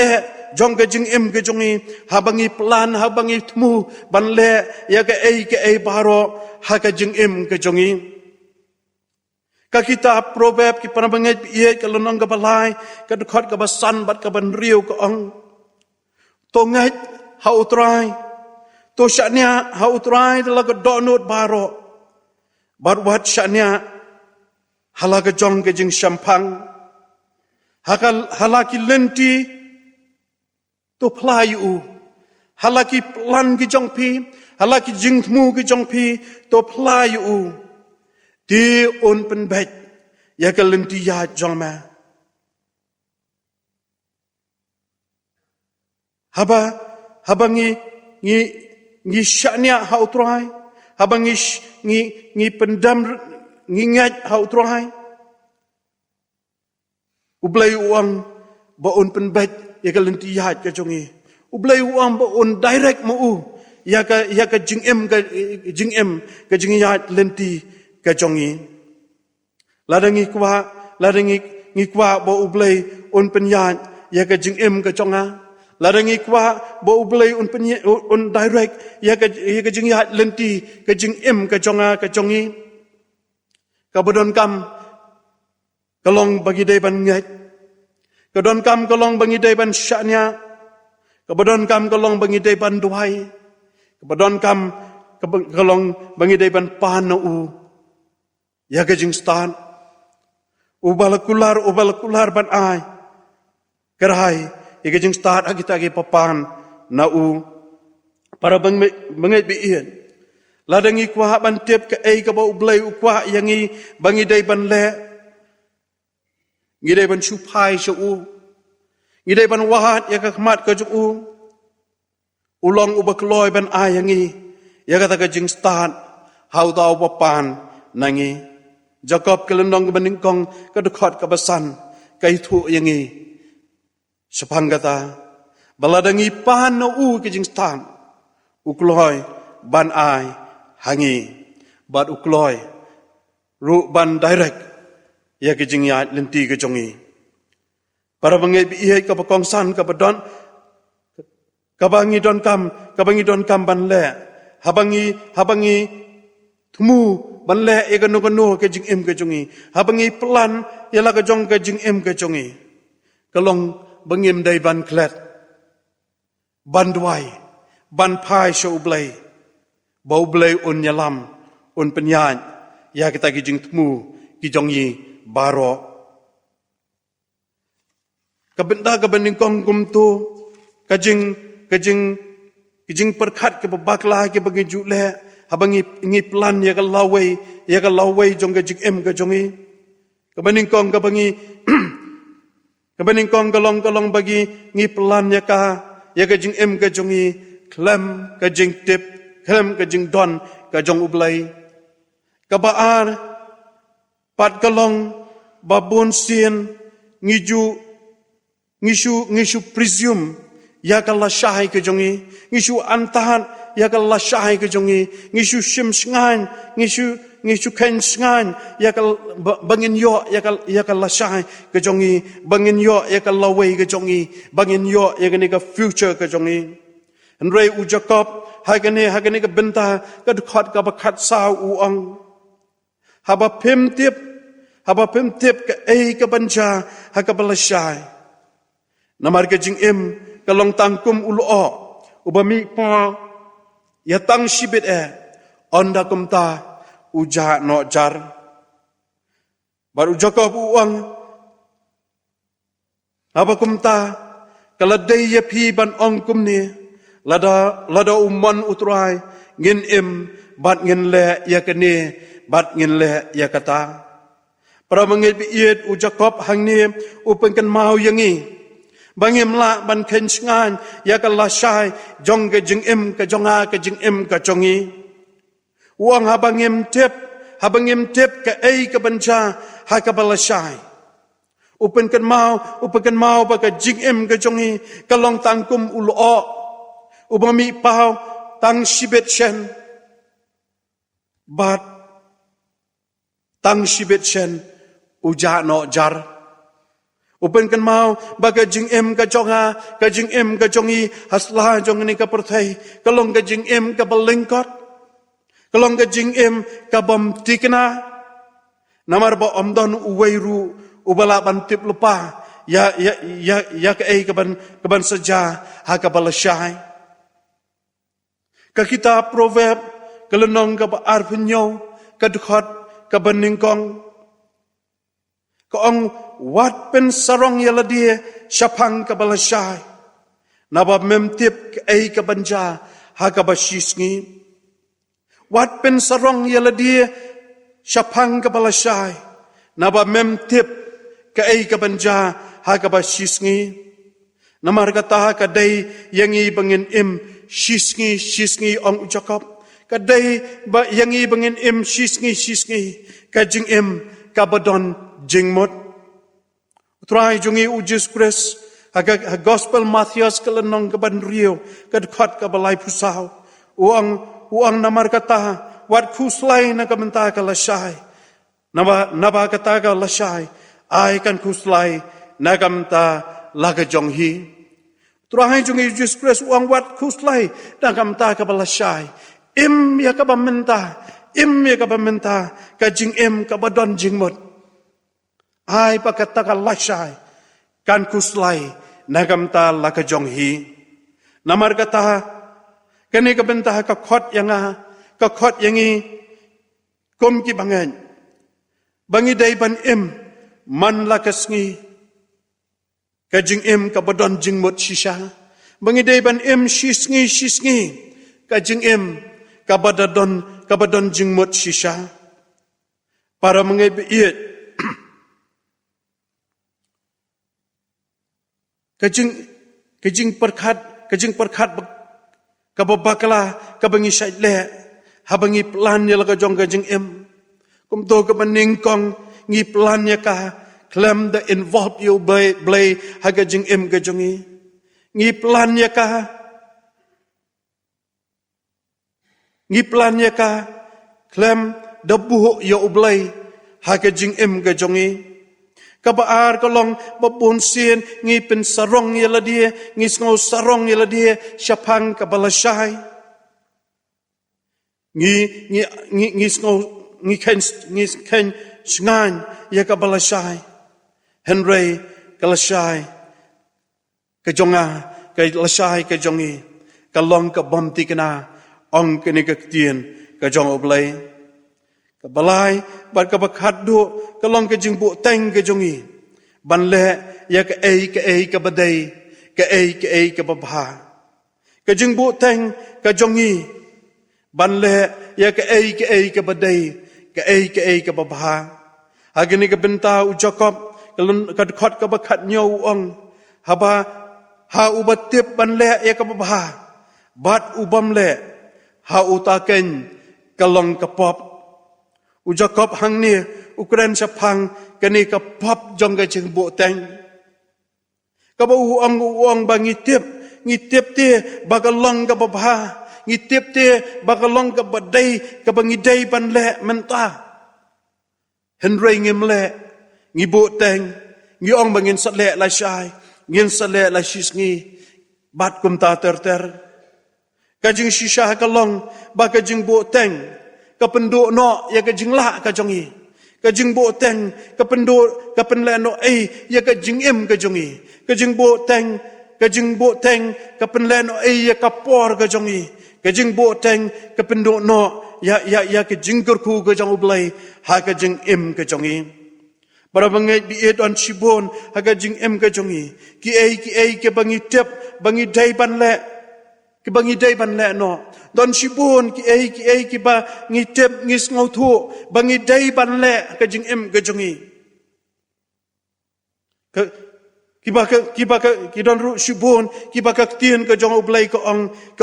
jong ka jing im ka jongi ha bangi plan ha bangi tmu ban le ya ka ai baro ha ka jing im ka jongi ka kitab proverb ki panabangai ye ka lonong ka balai ka dkhot ka basan bat ka ban riu ka ong to ngai ha utrai to shania ha utrai la ka donut baro bat wat shania hala ka jong ka jing shampang halaki lenti to playu halaki plan ki jong pi halaki jing mu ki jong pi to playu ti on pen bet ya ka lenti ya jong ma habangi ngi shania ha utrai habangi ngi pendam ngi ngat ha utrai ublay uang ba on pen bet ya ka lenti ya ka jongi ublay uang ba on direct mo ya ka jing em ka jing ya lenti ka jongi ladangi kwa ba ublay on pen ya ka jing em ka jonga ladangi kwa ba ublay on direct ya ka jing ya lenti ka jing em ka jonga ka jongi ka bodon kam kalong bagi day ban ngat kadon kam kalong bagi day ban syanya kabodon kam kalong bagi day ban duai kabodon kam kalong bagi day ban panu ya ka jing stan ubalakular ban ai kerai ya ka jing stan agita ge papan na para bangai bi ien ladangi kuah ban tiap ke ai ka ba ublai ukwa yangi bangi dai ban le ngi dai ban chu pai shu ngi dai ban wahat ya ka khmat ka ju ulong ubakloi ban ayangi ya ka ta ka jing stan hau dau ba pan nangi Jacob kelendong ke bening kong ka dekhot ka basan kai thu yangi sepang kata baladangi pan no ke jing stan ukloi ban ai hangi bad ukloi ru ban direct ya ke jing ya lenti ke jongi para bangai bi hai ka pakong san ka badon ka bangi don kam ban le habangi thumu ban le e gano ke jing em ke jongi habangi plan ya la ka jong ke jing em ke jongi kalong bangim dai ban klet ban duai ban pai sho blai bau blai un yalam un penyan ya kita ki jing thumu ki jong yi baro ka benda ka bening kong kum tu ka jing perkhat ke babakla ke bagi jule habangi ngi plan ya ka lawai jong ka jing em ka jongi ka bening kong ka bangi ka bening kong kalong bagi ngi plan ya ka jing em ka jongi klem ka jing tip klem ka jing don ka jong ublai ka baar pat kalong babun sien ngishu presume ya ka la shai ka jongi ngishu antahan ya ka la shai ka jongi ngishu shim sngan ngishu ken sngan ya ka bangin yo ya ka la shai ka jongi bangin yo ya ka la wei ka jongi bangin yo ya ka ni ka future ka jongi Andrei u Jacob hagane ka benta ka khot ka bakhat sau u ang haba pem tip ka ai ka banja ha ka balashai namar ka jing em ka long tangkum ulo ubami pa ya tang shibet onda kumta uja no jar baru Jacob u ang haba kumta kala dei ya phi ban ong kum ni lada umman utrai ngin em bat ngin le ya kane bat ngin le ya kata para mangit bi iet u Jacob hang ni upen kan mau yangi bangim la ban ken sngan ya ka la shai jong ke jing em ka jonga ke jing em ka jongi uang habangim tep ka ai ka banja ha ka bala shai upen kan mau ba ka jing em ka jongi ka long tangkum ulo ubami pau tang shibet shen bat tang shibet shen uja no jar upen kan mau baga jing em ka jonga ka jing em ka jongi hasla jong ni ka perthai kalong ka jing em ka balingkot kalong ka jing em ka bom tikna namar ba omdon uweiru ubala bantip lupa ya ka ai ka ban saja ha ka balashai ka kita proverb kelenong ka ba arpunyo ka dukhot ka baningkong ka ong wat pen sarong yala dia syapang ka balashai naba memtip ka ai ka banja ha ka bashisngi wat pen sarong yala dia syapang ka balashai naba memtip ka ai ka banja ha ka bashisngi namar kata ka dai yangi bangin im shisngi ong Jacob kadai ba yangi bangin im shisngi ka jing im ka badon jingmot try jungi ujis kres aga gospel Matthias kelenong ka ban rio kad khat ka balai pusau uang namar kata wat kuslai na ka menta ka lashai naba kata ka lashai ai kan kuslai na ka menta laga jonghi try jungi ujis kres uang wat kuslai na ka menta ka balashai im ya ka bamenta ka jing im ka badon jingmot ai pakata ka lashai kan kuslai nagamta laka jonghi namar kata kani ka benta ka khot yangi kom ki bangan bangi dai ban em man laka sngi ka jing em ka badon jingmot shisha bangi dai ban em shisngi ka jing em ka badadon kabadon jing mut shisha para mengai biit kajing perkat kababakala kabangi syaile habangi plan ya laga jong kajing kum to kabaning kong ngi plan ya ka klem the involve you blay hagajing gajongi ngi plan ya ka klem the buho ya ublay hagajing gajongi kabaar kalong babun sien ngi pen sarong ya ladia ngi ngau sarong ya ladia syapang kabalashay ngi ngau ngi ken sngan ya kabalashay henry kalashay kajonga kalashay kajongi kalong kabom tikna ong kini kaktien kajong oblay kabalay bat kabakat do kalong kajing bu teng kajongi banle ya ka ei kabadai ka ei kababha kajing bu teng kajongi banle ya ka ei kabadai ka ei kababha agini ka benta u jakob kalun kadkhot kabakat nyau ong haba ha ubatip banle ya kababha bat ubamle ha utaken kalong kapop u Jacob hang ni Ukraine sapang kani kapop jong ga ching bo teng ka ba uang ba ngitip te bagalong ka babha ngitip te bagalong ka badai ka bangidai ban le menta henry ngimle ngibo teng ngi ong bangin satle la shai ngin satle la shisngi bat kum ta ter kajing shisha kalong ba kajing bo teng ka penduk no ya kajing la kajongi kajing bo teng ka penduk ka penle no ya kajing kajongi kajing bo teng ka penle no ya kapor kajongi kajing bo teng ka penduk no ya kajing kurku kajong ublay ha kajing kajongi para bangai biit on shibon ha kajing kajongi ki ai ke bangi tep bangi dai ban le ki bangi dai ban le no don shibun ki ai ki ba ngi tep ngis ngau thu bangi dai ban le ka jing gajongi ki ba ki don ru shibun ki ba ka tien ka jong oblay ka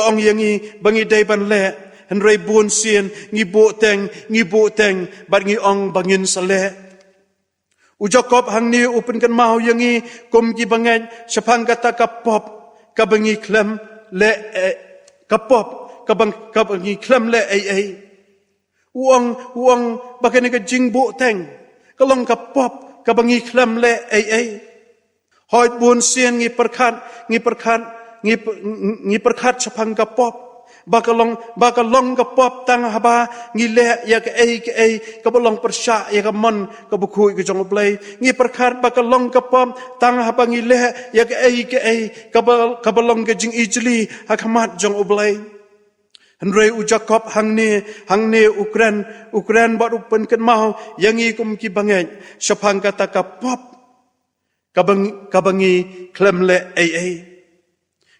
ong yangi bangi dai ban le henry bun sien ngi bo teng bat ngi ong bangin sale u Jacob hang ni upen kan mau yangi kum ki bangen sapang kata kapop ka bangi klem le kapop kabangi klem le ai uang bakani ka jingbo teng kalong kapop kabangi klem le ai hoi bun sien ngi perkhat sapang kapop bakalong kapop tang haba ngi le ya ka ai kabalong persha ya ka mon ka bukhui ka jong play ngi perkhat bakalong kapop tang haba ngi le ya ka ai kabalong ka jing ijli hakamat jong oblay henry u Jacob hang ne Ukraine bat upen kan mau yangi kum ki bangai sapang kata kapop kabangi klem le ai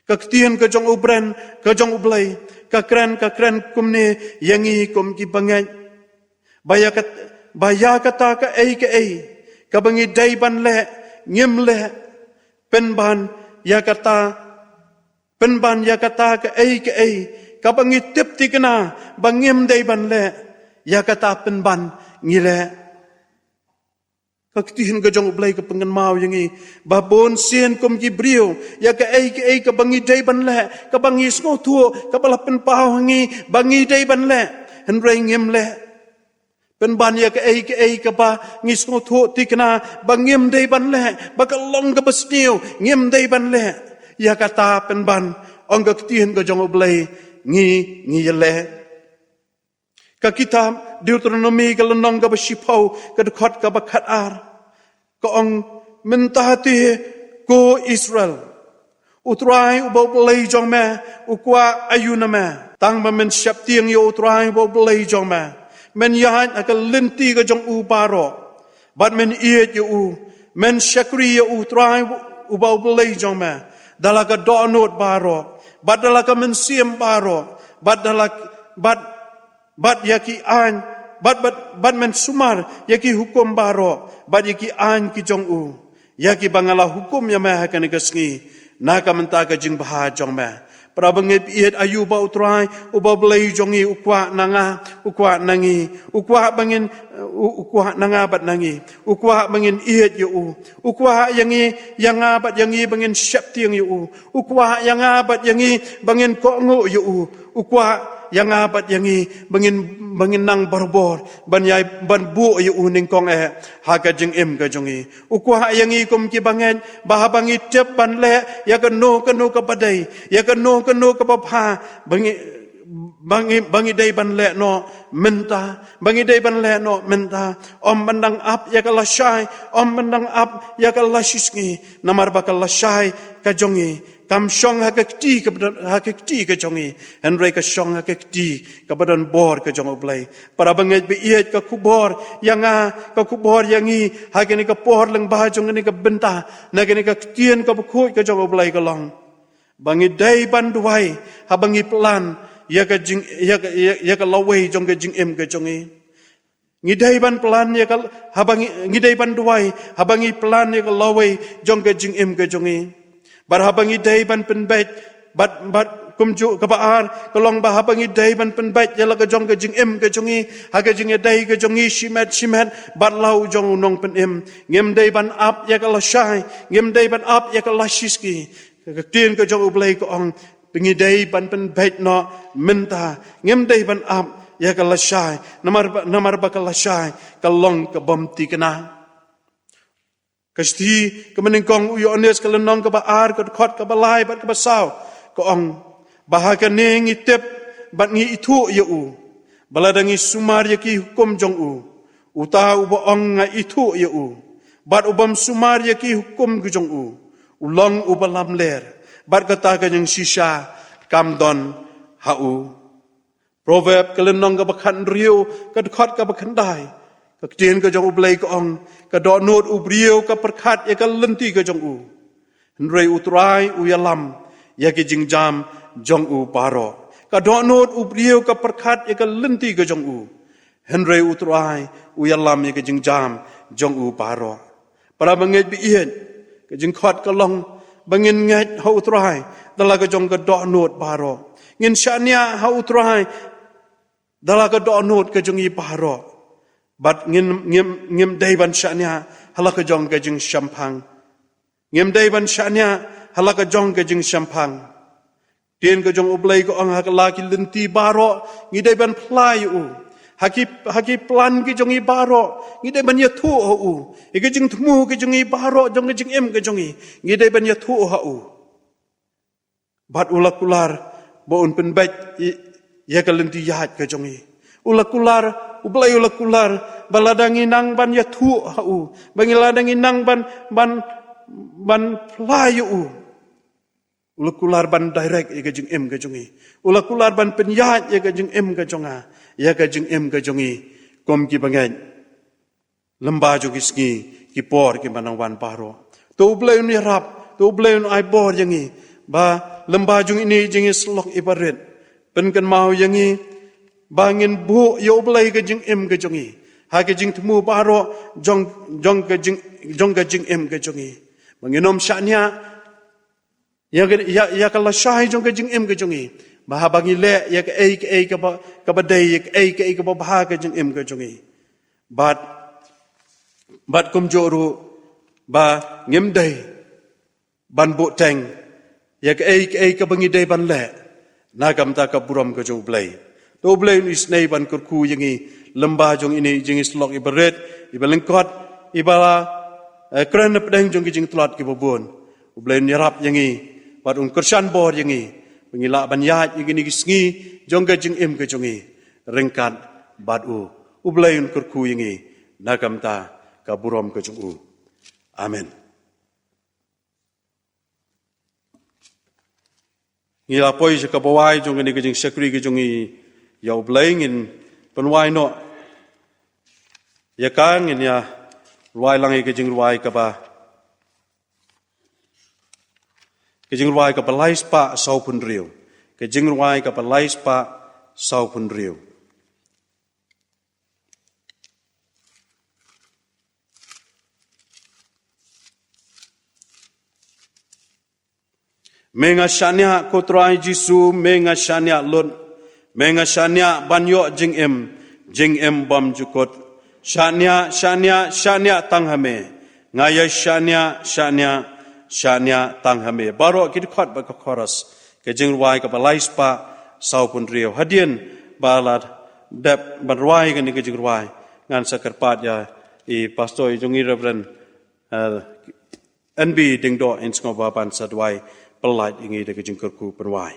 kaktien ka jong ubren ka jong ublay ka kren kumne yangi kum ki bangai baya kata ka ai ka bangi dai ban le ngim le penban ya kata ka ai ka bangi tip tikna bangim dai ban le ya kata penban ngile kaktihin ka jong ublay ka pengan mau yangi babon sien kum ki brio ya ka ai ka bangi dai ban le ka bangi sngo thu ka balapen pau hangi bangi dai ban le henry ngim le pen ban ya ka ai ka ba ngi sngo thu tikna bangim dai ban le bakalong ka basniu ngim dai ban le ya kata pen ban ong kaktihin ka jong ublay ngi le ka kitab Deuteronomy ka lanong ka basipau ka dekot ka bakat ar ka ong mentahati ko Israel utrai ubaw balay jong me ukwa ayuna me tang ma men syap tiang yo utrai ubaw balay jong me men yahan akal linti ka jong ubaro bat men iet yo men syakri yo utrai ubaw balay jong me dalaka donot baro bat dalaka men siem baro bat bat yaki an bat men sumar yaki hukum baro bat yaki an ki jong u yaki bangala hukum ya ma hakan kasngi na ka menta ka jing bah jong ma para bangit iet ayu ba utrai uba blai jongi ukwa nanga ukwa nangi ukwa bangin ukwa nanga bat nangi ukwa bangin iet yu ukwa yangi yanga bat yangi bangin syapti yu ukwa yanga bat yangi bangin ko ngo yu ukwa yang abat yangi bangin nang barbor ban yai ban bu yu ning kong haga jing im ka jongi ukwa yangi kum ki bangen bahabangi tep ban le ya ka no ka badai ya ka no ka bapha bangi dai ban le no menta bangi dai ban le no menta om bandang ap ya ka lashai om bandang ap ya ka lashisngi namar bakal lashai ka jongi kam shong hakakti ka jongi henry ka shong hakakti ka badan bor ka jong oblai para bangai be iet ka kubor yanga ka kubor yangi hageni ka por lang ba jong ni ka benta nageni ka tien ka bukhoi ka jong oblai ka long bangi dai ban duai habangi plan ya ka jing ya ka lawai jong ka jing em ka jongi ngidai ban plan ya ka habangi ngidai ban duai habangi plan ya ka lawai jong ka jing em ka jongi barhabangi day ban penbait bat kumju kabaar kalong bahabangi day ban penbait yala ka jong ka jing em ka jongi haga jing day ka jongi shimet bat lau jong nong pen em ngem day ban ap ya ka lashai ngem day ban ap ya ka lashiski ka tien ka jong ublai ko ong pingi day ban penbait no menta ngem day ban ap ya ka lashai namar ba ka lashai kalong ka bomti kana Kasti kemeningkong uyo ones kelenong ke baar ke khot ke balai bat ke basau ke ong bahakan ne ngitep bat ngi itu ye u baladangi sumar ye ki hukum jong u uta ubo ong nga itu ye u bat ubam sumar ye ki hukum ke jong u ulong ubalam ler bat kata ka jeng sisa kamdon ha u proverb kelenong ke bakhan riu ke khot ke bakhan dai Kaktian ka jong ublay ka ong, ka doonod ubriyo ka perkat ya ka lenti ka jong u. Henry utray uyalam, ya ki jing jam jong u paro. Ka doonod ubriyo ka perkat ya ka lenti ka jong u. Henry utray uyalam ya ki jing jam jong u paro. Para bangit biiyan, ka jing khot ka long, bangin ngat ha utray, dala ka jong ka doonod paro. Ngin syanya ha utray, dala ka doonod ka jong i paro. Bat ngim day ban syanya halaka jong ka jing syampang. Ngim day ban syanya halaka jong ka jing syampang. Tien ka jong ublay ko ang hakalaki lenti baro ngiday ban play u. Haki plan ki jong i baro ngiday ban yatu u. Ika jing tumu ki jong i baro jong ka jing em ka jong i ngiday ban yatu u. Bat ulakular baun penbait ya ka lenti yahat ka jong i. Ulakular ublay ulakular baladangi nang ban yatu u bangiladangi nang ban playu u ulakular ban direct ya kajing em kajongi ulakular ban penyat ya kajing em kajonga ya kajing em kajongi kom ki bangai lamba jo kisngi ki por ki manang wan paro to ublay ni rap to ublay ai bor yangi ba lamba jung ini jingi slok ibaret pen kan mau yangi bangin bu yo blai ka jing em ka jongi ha ka jing tmu baro jong ka jing em ka jongi banginom syanya ya ka la shai jong ka jing em ka jongi ba bangi le ya ka ei ka badai ya ka ei ka ba ka jing em ka jongi bat kum joru ba ngem dai ban bo teng ya ka ei ka bangi dai ban le na kam ta ka buram ka jo blai to blai ni snei ban kurku yangi lamba jong ini jingi slok ibaret ibalengkot ibala kran pedang jong jing tlat ki bobon blai ni rap yangi bat un kursan bor yangi pengila ban yat yangi gisngi jong jing em ke jongi rengkat bat u blai un kurku yangi nakam ta ka buram ke jong u amen ngila poi je ka bawai jong ni ke jing sekri ke jongi Yau belaing in penwai no, ya kang in ya ruai langi kejing ruai kaba lais pa sau pun riu, kejing ruai kaba lais pa sau pun riu. menga shania kotrai Jisu menga shania lun menga shania banyo jing em bom jukot shania tanghame ngaya shania tanghame baro kit khot ba chorus ke jing wai ka balais pa sau pun rio hadien balat dep barwai kan ke jing wai ngan sakarpat ya I pastor jungi reverend NB dingdo in skoba ban sadwai pelait ingi de ke jing kurku perwai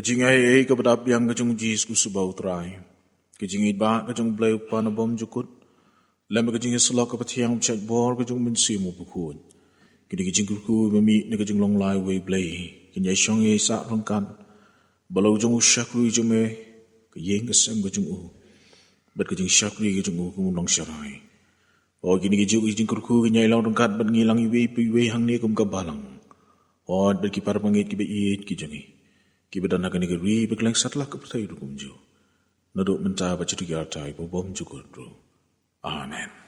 Kajing ai kabadap yang kajung jis ku subau trai. Kajing iba kajung blai upana bom jukut. Lama kajing selok kapatiang chat bor kajung mensi mu bukun. Kini kajing ku memi ne kajung long lai wei blai. Kini syong ye sa rongkan. Balau jung syakri jume kayeng kesem kajung Bat kajing syakri kajung kumulong syarai. O kini kajing ku kini ilang rongkat bat ngilang iwe piwe hang ne kum kabalang. O bat kipar pangit kibe iit kijangi. Kibadan akan negeri berkelang satlah kepercayaan hukum jo. Naduk mencah baca tiga artai bom juga. Amen.